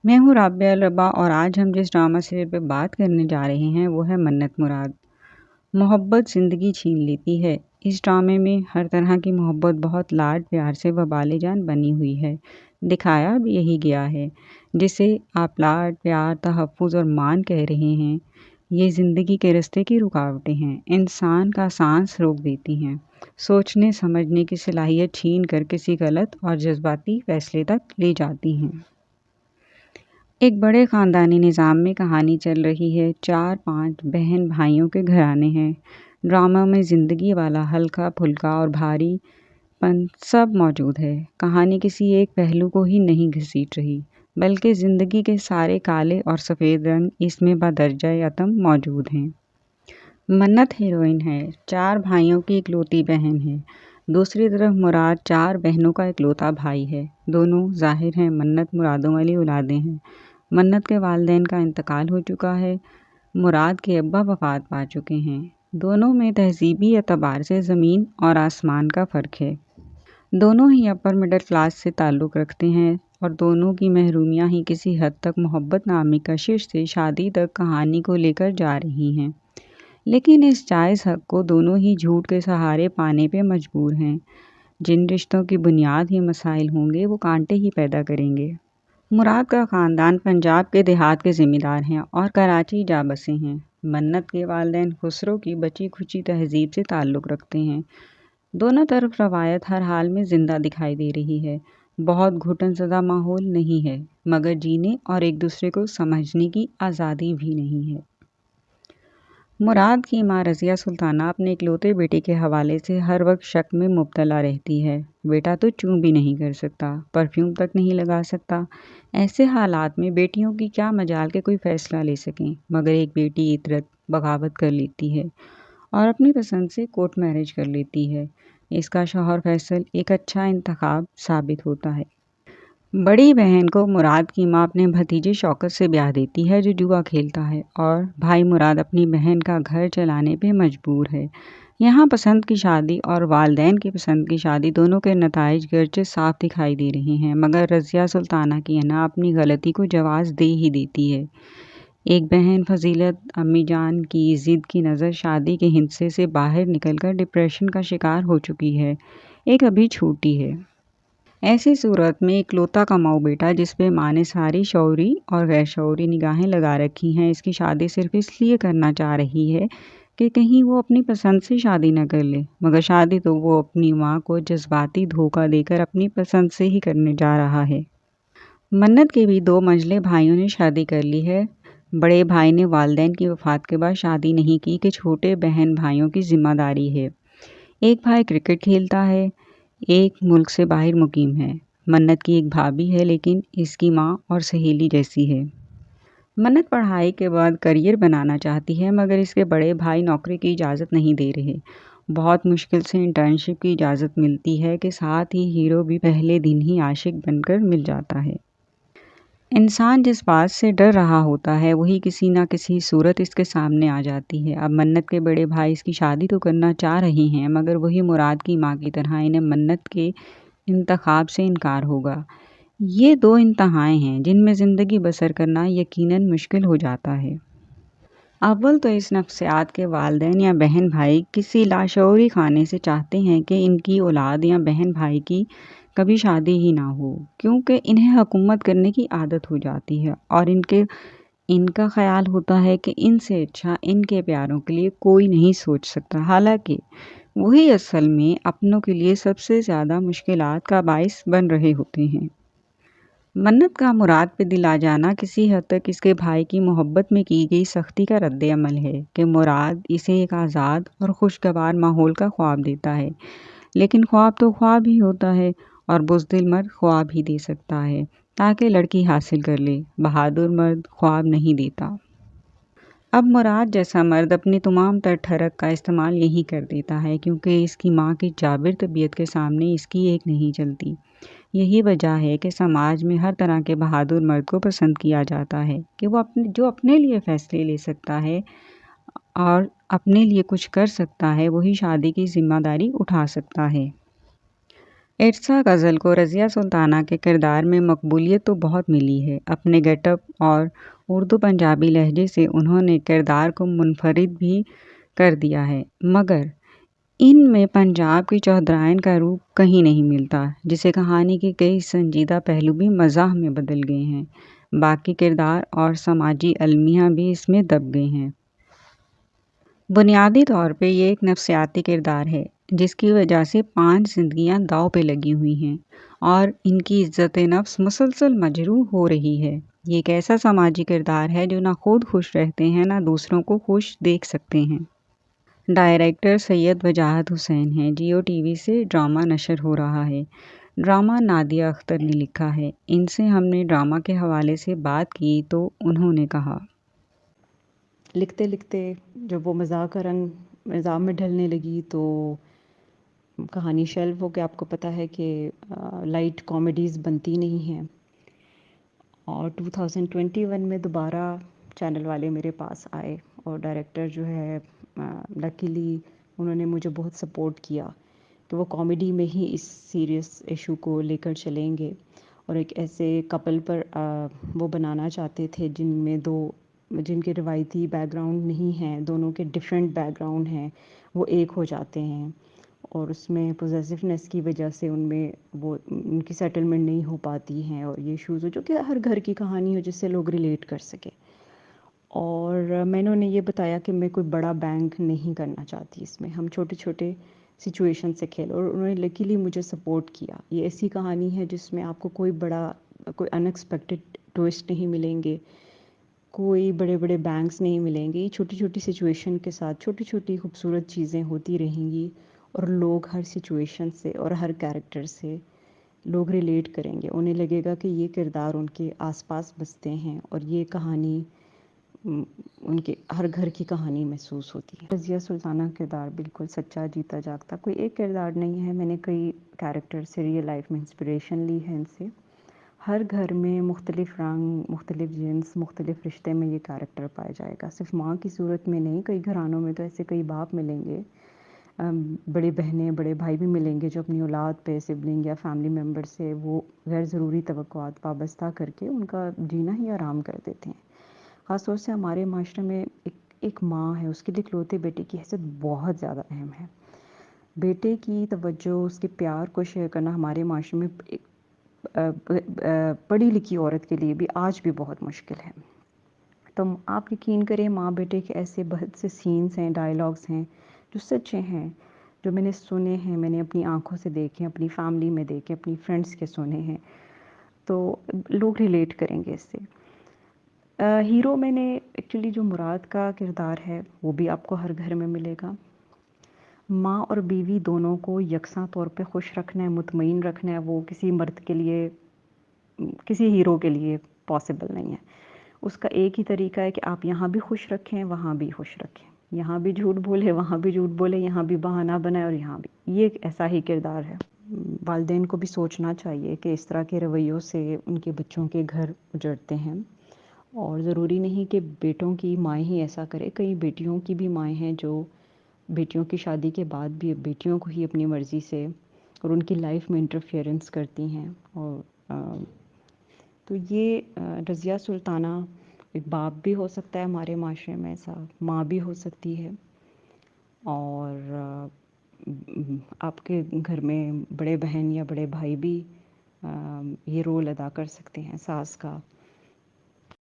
میں ہوں رابعہ الربا اور آج ہم جس ڈرامہ سیریل پہ بات کرنے جا رہے ہیں وہ ہے منت مراد۔ محبت زندگی چھین لیتی ہے۔ اس ڈرامے میں ہر طرح کی محبت بہت لاڈ پیار سے وبال جان بنی ہوئی ہے۔ دکھایا بھی یہی گیا ہے، جسے آپ لاڈ پیار تحفظ اور مان کہہ رہے ہیں۔ یہ زندگی کے راستے کی رکاوٹیں ہیں، انسان کا سانس روک دیتی ہیں، سوچنے سمجھنے کی صلاحیت چھین کر کسی غلط اور جذباتی فیصلے تک لے جاتی ہیں۔ ایک بڑے خاندانی نظام میں کہانی چل رہی ہے۔ 4-5 بہن بھائیوں کے گھرانے ہیں۔ ڈرامہ میں زندگی والا ہلکا پھلکا اور بھاری پن سب موجود ہے۔ کہانی کسی ایک پہلو کو ہی نہیں گھسیٹ رہی، بلکہ زندگی کے سارے کالے اور سفید رنگ اس میں بدرجہ اتم موجود ہیں۔ منت ہیروئن ہے، 4 بھائیوں کی اکلوتی بہن ہے۔ دوسری طرف مراد 4 بہنوں کا اکلوتا بھائی ہے۔ دونوں ظاہر ہیں منت مرادوں والی اولادیں ہیں۔ منت کے والدین کا انتقال ہو چکا ہے، مراد کے ابا وفات پا چکے ہیں۔ دونوں میں تہذیبی اعتبار سے زمین اور آسمان کا فرق ہے۔ دونوں ہی اپر مڈل کلاس سے تعلق رکھتے ہیں اور دونوں کی محرومیاں ہی کسی حد تک محبت نامی کشش سے شادی تک کہانی کو لے کر جا رہی ہیں۔ لیکن اس جائز حق کو دونوں ہی جھوٹ کے سہارے پانے پہ مجبور ہیں۔ جن رشتوں کی بنیاد ہی مسائل ہوں گے وہ کانٹے ہی پیدا کریں گے۔ مراد کا خاندان پنجاب کے دیہات کے ذمہ دار ہیں اور کراچی جا بسے ہیں۔ منت کے والدین خسرو کی بچی کھچی تہذیب سے تعلق رکھتے ہیں۔ دونوں طرف روایت ہر حال میں زندہ دکھائی دے رہی ہے۔ بہت گھٹن زدہ ماحول نہیں ہے، مگر جینے اور ایک دوسرے کو سمجھنے کی آزادی بھی نہیں ہے۔ مراد کی ماں رضیہ سلطانہ اپنے اکلوتے بیٹے کے حوالے سے ہر وقت شک میں مبتلا رہتی ہے۔ بیٹا تو چوں بھی نہیں کر سکتا، پرفیوم تک نہیں لگا سکتا۔ ایسے حالات میں بیٹیوں کی کیا مجال کہ کوئی فیصلہ لے سکیں، مگر ایک بیٹی عطرت بغاوت کر لیتی ہے اور اپنی پسند سے کورٹ میرج کر لیتی ہے۔ اس کا شوہر فیصل ایک اچھا انتخاب ثابت ہوتا ہے۔ بڑی بہن کو مراد کی ماں اپنے بھتیجے شوکت سے بیاہ دیتی ہے جو جوا کھیلتا ہے، اور بھائی مراد اپنی بہن کا گھر چلانے پہ مجبور ہے۔ یہاں پسند کی شادی اور والدین کی پسند کی شادی دونوں کے نتائج گرچہ صاف دکھائی دے رہے ہیں، مگر رضیہ سلطانہ کی انا اپنی غلطی کو جواز دے ہی دیتی ہے۔ ایک بہن فضیلت امی جان کی ضد کی نظر شادی کے ہندسے سے باہر نکل کر ڈپریشن کا شکار ہو چکی ہے، ایک ابھی چھوٹی ہے۔ ایسی صورت میں اکلوتا کماؤ بیٹا جس پہ ماں نے ساری شعوری اور غیر شعوری نگاہیں لگا رکھی ہیں، اس کی شادی صرف اس لیے کرنا چاہ رہی ہے کہ کہیں وہ اپنی پسند سے شادی نہ کر لے، مگر شادی تو وہ اپنی ماں کو جذباتی دھوکہ دے کر اپنی پسند سے ہی کرنے جا رہا ہے۔ منت کے بھی 2 منجلے بھائیوں نے شادی کر لی ہے۔ بڑے بھائی نے والدین کی وفات کے بعد شادی نہیں کی کہ چھوٹے بہن بھائیوں کی ذمہ داری ہے۔ ایک بھائی کرکٹ کھیلتا ہے، ایک ملک سے باہر مقیم ہے۔ منت کی ایک بھابھی ہے لیکن اس کی ماں اور سہیلی جیسی ہے۔ منت پڑھائی کے بعد کریئر بنانا چاہتی ہے، مگر اس کے بڑے بھائی نوکری کی اجازت نہیں دے رہے۔ بہت مشکل سے انٹرنشپ کی اجازت ملتی ہے کہ ساتھ ہی ہیرو بھی پہلے دن ہی عاشق بن کر مل جاتا ہے۔ انسان جس بات سے ڈر رہا ہوتا ہے وہی کسی نہ کسی صورت اس کے سامنے آ جاتی ہے۔ اب منت کے بڑے بھائی اس کی شادی تو کرنا چاہ رہے ہیں، مگر وہی مراد کی ماں کی طرح انہیں منت کے انتخاب سے انکار ہوگا۔ یہ 2 انتہائیں ہیں جن میں زندگی بسر کرنا یقیناً مشکل ہو جاتا ہے۔ اول تو اس نفسیات کے والدین یا بہن بھائی کسی لاشعوری خانے سے چاہتے ہیں کہ ان کی اولاد یا بہن بھائی کی کبھی شادی ہی نہ ہو، کیونکہ انہیں حکومت کرنے کی عادت ہو جاتی ہے اور ان کا خیال ہوتا ہے کہ ان سے اچھا ان کے پیاروں کے لیے کوئی نہیں سوچ سکتا، حالانکہ وہی اصل میں اپنوں کے لیے سب سے زیادہ مشکلات کا باعث بن رہے ہوتے ہیں۔ منت کا مراد پہ دل آ جانا کسی حد تک اس کے بھائی کی محبت میں کی گئی سختی کا رد عمل ہے کہ مراد اسے ایک آزاد اور خوشگوار ماحول کا خواب دیتا ہے، لیکن خواب تو خواب ہی ہوتا ہے اور بزدل مرد خواب ہی دے سکتا ہے تاکہ لڑکی حاصل کر لے، بہادر مرد خواب نہیں دیتا۔ اب مراد جیسا مرد اپنی تمام تر ٹھڑک کا استعمال یہی کر دیتا ہے کیونکہ اس کی ماں کی جابر طبیعت کے سامنے اس کی ایک نہیں چلتی۔ یہی وجہ ہے کہ سماج میں ہر طرح کے بہادر مرد کو پسند کیا جاتا ہے کہ وہ جو اپنے لیے فیصلے لے سکتا ہے اور اپنے لیے کچھ کر سکتا ہے وہی شادی کی ذمہ داری اٹھا سکتا ہے۔ ارسا غزل کو رضیہ سلطانہ کے کردار میں مقبولیت تو بہت ملی ہے۔ اپنے گیٹ اپ اور اردو پنجابی لہجے سے انہوں نے کردار کو منفرد بھی کر دیا ہے، مگر ان میں پنجاب کی چودھرائن کا روپ کہیں نہیں ملتا، جسے کہانی کے کئی سنجیدہ پہلو بھی مزاح میں بدل گئے ہیں۔ باقی کردار اور سماجی المیہ بھی اس میں دب گئے ہیں۔ بنیادی طور پہ یہ ایک نفسیاتی کردار ہے، جس کی وجہ سے 5 زندگیاں داؤ پہ لگی ہوئی ہیں اور ان کی عزت نفس مسلسل مجروح ہو رہی ہے۔ یہ ایک ایسا سماجی کردار ہے جو نہ خود خوش رہتے ہیں نہ دوسروں کو خوش دیکھ سکتے ہیں۔ ڈائریکٹر سید وجاہت حسین ہیں۔ جیو ٹی وی سے ڈرامہ نشر ہو رہا ہے۔ ڈرامہ نادیہ اختر نے لکھا ہے۔ ان سے ہم نے ڈرامہ کے حوالے سے بات کی تو انہوں نے کہا، لکھتے لکھتے جب وہ مزاح کا رنگ نظام میں ڈھلنے لگی تو کہانی شیلو ہو کے، آپ کو پتہ ہے کہ لائٹ کامیڈیز بنتی نہیں ہیں، اور 2021 میں دوبارہ چینل والے میرے پاس آئے اور ڈائریکٹر جو ہے لکیلی انہوں نے مجھے بہت سپورٹ کیا کہ وہ کامیڈی میں ہی اس سیریس ایشو کو لے کر چلیں گے، اور ایک ایسے کپل پر وہ بنانا چاہتے تھے جن کے روایتی بیک گراؤنڈ نہیں ہیں، دونوں کے ڈیفرنٹ بیک گراؤنڈ ہیں، وہ ایک ہو جاتے ہیں، اور اس میں پوزیسونیس کی وجہ سے ان کی سیٹلمنٹ نہیں ہو پاتی ہیں، اور یہ ایشوز ہو جو کہ ہر گھر کی کہانی ہو جس سے لوگ ریلیٹ کر سکے۔ اور میں نے انہیں یہ بتایا کہ میں کوئی بڑا بینک نہیں کرنا چاہتی، اس میں ہم چھوٹے چھوٹے سچویشن سے کھیل، اور انہوں نے لکیلی مجھے سپورٹ کیا۔ یہ ایسی کہانی ہے جس میں آپ کو کوئی ان ایکسپیکٹڈ ٹوسٹ نہیں ملیں گے، کوئی بڑے بڑے بینکس نہیں ملیں گے، چھوٹی چھوٹی سچویشن کے ساتھ چھوٹی چھوٹی خوبصورت چیزیں ہوتی رہیں گی، اور لوگ ہر سچویشن سے اور ہر کیریکٹر سے لوگ ریلیٹ کریں گے، انہیں لگے گا کہ یہ کردار ان کے آس پاس بستے ہیں، اور یہ کہانی ان کے ہر گھر کی کہانی محسوس ہوتی ہے۔ رضیہ سلطانہ کردار بالکل سچا جیتا جاگتا، کوئی ایک کردار نہیں ہے، میں نے کئی کیریکٹر سے ریئل لائف میں انسپریشن لی ہے ان سے۔ ہر گھر میں مختلف رنگ، مختلف جنس، مختلف رشتے میں یہ کیریکٹر پایا جائے گا، صرف ماں کی صورت میں نہیں، کئی گھرانوں میں تو ایسے کئی باپ ملیں گے، بڑے بہنیں بڑے بھائی بھی ملیں گے جو اپنی اولاد پہ سبلنگ یا فیملی ممبر سے وہ غیر ضروری توقعات وابستہ کر کے ان کا جینا ہی آرام کر دیتے ہیں۔ خاص طور سے ہمارے معاشرے میں ایک ماں ہے، اس کے لیے اکلوتے بیٹے کی حیثیت بہت زیادہ اہم ہے۔ بیٹے کی توجہ، اس کے پیار کو شیئر کرنا ہمارے معاشرے میں ایک پڑھی لکھی عورت کے لیے بھی آج بھی بہت مشکل ہے۔ تو آپ یقین کریں، ماں بیٹے کے ایسے بہت سے سینز ہیں، ڈائلاگس ہیں جو سچے ہیں، جو میں نے سنے ہیں، میں نے اپنی آنکھوں سے دیکھے، اپنی فیملی میں دیکھے، اپنی فرینڈس کے سنے ہیں، تو لوگ ریلیٹ کریں گے اس سے۔ ہیرو میں نے ایکچولی جو مراد کا کردار ہے وہ بھی آپ کو ہر گھر میں ملے گا۔ ماں اور بیوی دونوں کو یکساں طور پہ خوش رکھنا ہے، مطمئن رکھنا ہے، وہ کسی مرد کے لیے، کسی ہیرو کے لیے پاسبل نہیں ہے۔ اس کا ایک ہی طریقہ ہے کہ آپ یہاں بھی خوش رکھیں، وہاں بھی خوش رکھیں، یہاں بھی جھوٹ بولے، وہاں بھی جھوٹ بولے، یہاں بھی بہانہ بنائے اور یہاں بھی، یہ ایک ایسا ہی کردار ہے۔ والدین کو بھی سوچنا چاہیے کہ اس طرح کے رویوں سے ان کے بچوں کے گھر اجڑتے ہیں، اور ضروری نہیں کہ بیٹوں کی مائیں ہی ایسا کرے، کئی بیٹیوں کی بھی مائیں ہیں جو بیٹیوں کی شادی کے بعد بھی بیٹیوں کو ہی اپنی مرضی سے اور ان کی لائف میں انٹرفیئرنس کرتی ہیں، اور تو یہ رضیہ سلطانہ ایک باپ بھی ہو سکتا ہے ہمارے معاشرے میں، ایسا ماں بھی ہو سکتی ہے، اور آپ کے گھر میں بڑے بہن یا بڑے بھائی بھی یہ رول ادا کر سکتے ہیں، ساس کا